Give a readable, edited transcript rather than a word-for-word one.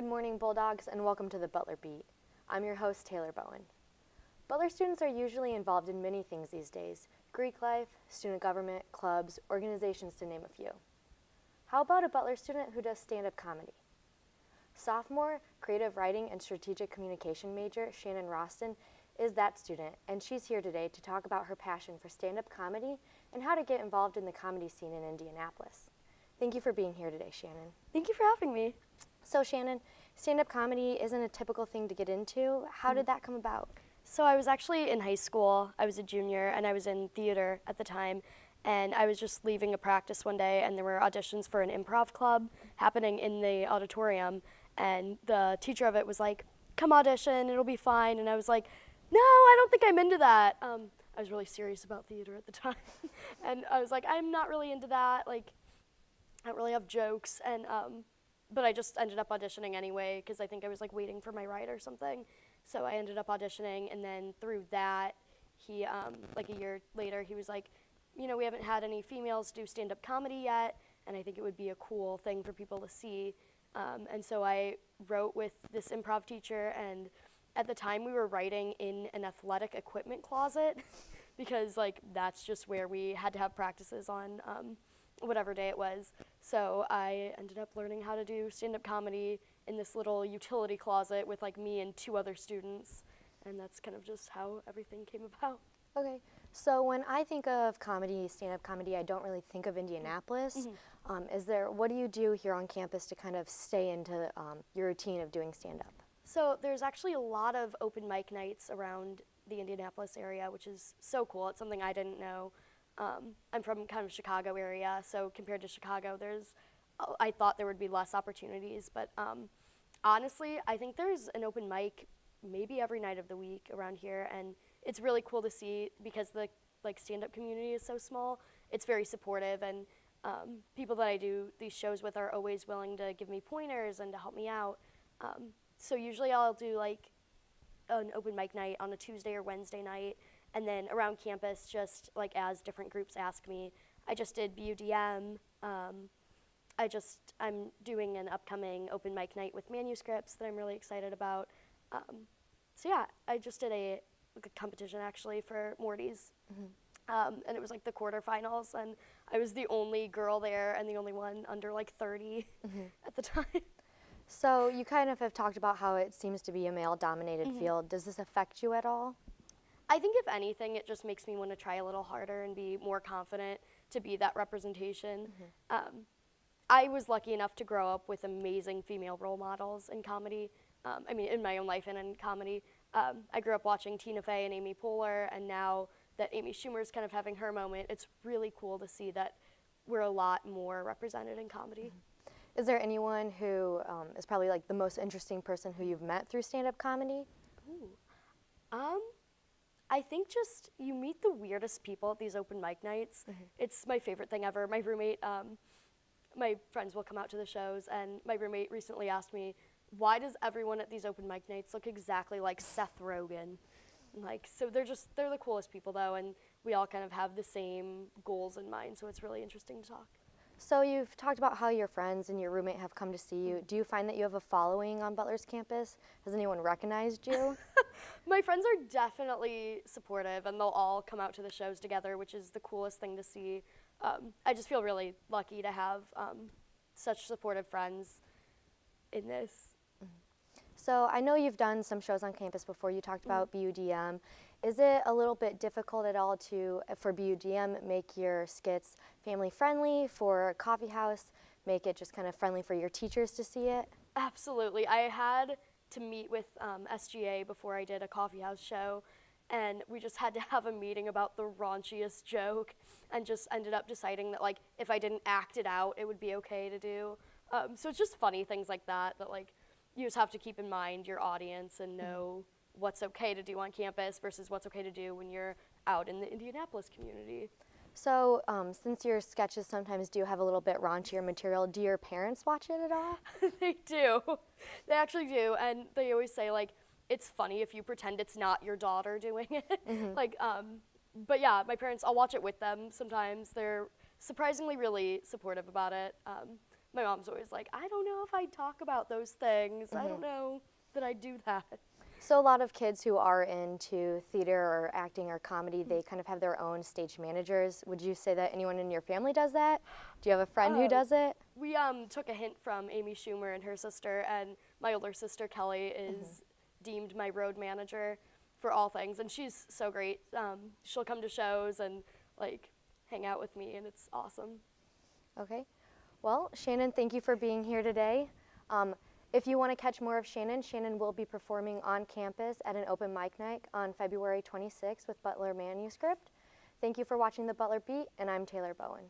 Good morning, Bulldogs, and welcome to the Butler Beat. I'm your host, Taylor Bowen. Butler students are usually involved in many things these days: Greek life, student government, clubs, organizations, to name a few. How about a Butler student who does stand-up comedy? Sophomore creative writing and strategic communication major Shannon Roston is that student, and she's here today to talk about her passion for stand-up comedy and how to get involved in the comedy scene in Indianapolis. Thank you for being here today, Shannon. Thank you for having me. So Shannon, stand-up comedy isn't a typical thing to get into. How did that come about? So I was actually in high school. I was a junior and I was in theater at the time, and I was just leaving a practice one day and there were auditions for an improv club happening in the auditorium, and the teacher of it was like, "Come audition, it'll be fine." And I was like, "No, I don't think I'm into that." I was really serious about theater at the time. And I was like, "I'm not really into that. Like, I don't really have jokes." And but I just ended up auditioning anyway because I think I was like waiting for my ride or something. So I ended up auditioning, and then through that, he like a year later, he was like, "You know, we haven't had any females do stand-up comedy yet, and I think it would be a cool thing for people to see." And so I wrote with this improv teacher, and at the time we were writing in an athletic equipment closet because like that's just where we had to have practices on whatever day it was. So I ended up learning how to do stand-up comedy in this little utility closet with like me and two other students, and that's kind of just how everything came about. Okay, so when I think of comedy, stand-up comedy, I don't really think of Indianapolis. What do you do here on campus to kind of stay into your routine of doing stand-up? So there's actually a lot of open mic nights around the Indianapolis area, which is so cool. It's something I didn't know. I'm from kind of Chicago area, so compared to Chicago, I thought there would be less opportunities, but honestly, I think there's an open mic maybe every night of the week around here, and it's really cool to see because the like stand-up community is so small. It's very supportive, and people that I do these shows with are always willing to give me pointers and to help me out. So usually I'll do like an open mic night on a Tuesday or Wednesday night, and then around campus, just like as different groups ask me. I just did BUDM. I'm doing an upcoming open mic night with manuscripts that I'm really excited about. So yeah, I just did a competition actually for Morty's. And it was like the quarterfinals, and I was the only girl there and the only one under like 30 at the time. So you kind of have talked about how it seems to be a male-dominated field. Does this affect you at all? I think if anything, it just makes me want to try a little harder and be more confident to be that representation. I was lucky enough to grow up with amazing female role models in comedy. I mean, in my own life and in comedy. I grew up watching Tina Fey and Amy Poehler, and now that Amy Schumer's kind of having her moment, it's really cool to see that we're a lot more represented in comedy. Is there anyone who is probably like the most interesting person who you've met through stand-up comedy? I think just you meet the weirdest people at these open mic nights. It's my favorite thing ever. My roommate, my friends will come out to the shows, and my roommate recently asked me, "Why does everyone at these open mic nights look exactly like Seth Rogen?" Like, so they're the coolest people though, and we all kind of have the same goals in mind, so it's really interesting to talk. So you've talked about how your friends and your roommate have come to see you. Do you find that you have a following on Butler's campus? Has anyone recognized you? My friends are definitely supportive, and they'll all come out to the shows together, which is the coolest thing to see. I just feel really lucky to have such supportive friends in this. So I know you've done some shows on campus before. You talked about BUDM. Is it a little bit difficult at all for BUDM, make your skits family friendly, for coffee house, make it just kind of friendly for your teachers to see it? Absolutely. I had to meet with SGA before I did a coffee house show, and we just had to have a meeting about the raunchiest joke, and just ended up deciding that like if I didn't act it out, it would be okay to do. So it's just funny things like that like you just have to keep in mind your audience and know what's okay to do on campus versus what's okay to do when you're out in the Indianapolis community. So since your sketches sometimes do have a little bit raunchier material, do your parents watch it at all? They do. They actually do, and they always say like it's funny if you pretend it's not your daughter doing it. Like but yeah, my parents, I'll watch it with them sometimes. They're surprisingly really supportive about it. my mom's always like, I don't know if I talk about those things. I don't know that I do that. So a lot of kids who are into theater or acting or comedy, they kind of have their own stage managers. Would you say that anyone in your family does that? Do you have a friend who does it? We took a hint from Amy Schumer and her sister, and my older sister Kelly is deemed my road manager for all things, and she's so great. She'll come to shows and like hang out with me, and it's awesome. Okay. Well, Shannon, thank you for being here today. If you want to catch more of Shannon, Shannon will be performing on campus at an open mic night on February 26th with Butler Manuscript. Thank you for watching the Butler Beat, and I'm Taylor Bowen.